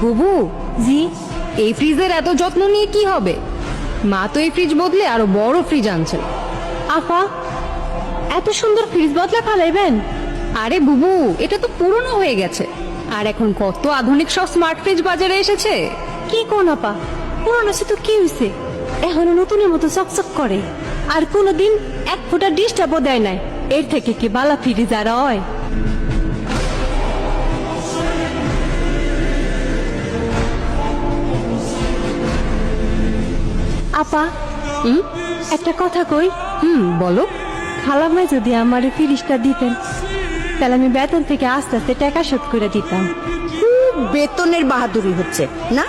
বুবু, জি এই ফ্রিজের এত যত্ন নিয়ে কি হবে? মা তো এই ফ্রিজ বদলে আরো বড় ফ্রিজ আনছেন। আপা, এত সুন্দর ফ্রিজ বদলা ফালাইবেন? আরে বুবু, এটা তো পুরনো হয়ে গেছে, আর এখন কত আধুনিক সব স্মার্ট ফ্রিজ বাজারে এসেছে। কি কোন আপা, পুরানো সে তো কি হয়েছে, এখনো নতুনের মতো চকচক করে, আর কোনোদিন এক ফোঁটা ডিস্টার্বও দেয় নাই। এর থেকে কি বালা ফ্রিজ আর হয়? আপা, একটা কথা কই। বলো। খালামায় যদি আমার এই ফ্রিজটা দিতেন, তাহলে আমি বেতন থেকে আস্তে আস্তে টাকা শোধ করে দিতাম। খুব বেতনের বাহাদুরি হচ্ছে না,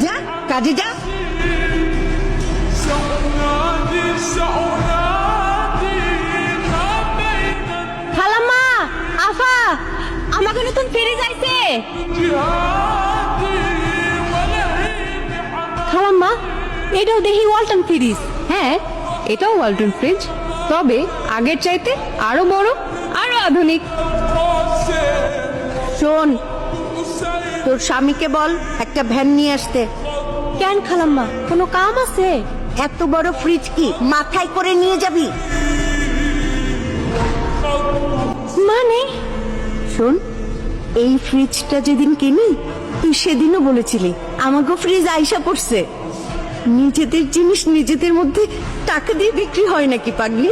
যা কাজে যা। খালাম্মা, আফা, আমাকে নতুন ফ্রিজ আইছে। খালাম্মা, এটাও দেখি ওয়ালটন ফ্রিজ। হ্যাঁ, এটাও ওয়ালটন ফ্রিজ, তবে আগের চাইতে আরো বড়, আরো আধুনিক। শোন, তোর স্বামীকে বল একটা ভ্যান নিয়ে আসতে। কেন খালাম্মা, কোনো কাম আছে? এত বড় ফ্রিজ কি মাথায় করে নিয়ে যাবি? মানে? শোন, এই ফ্রিজটা যেদিন কিনি তুই সেদিনও বলেছিলি আমাকে ফ্রিজ আইসা পড়ছে। নিজেদের জিনিস নিজেদের মধ্যে টাকা দিয়ে বিক্রি হয় নাকি পাগলি?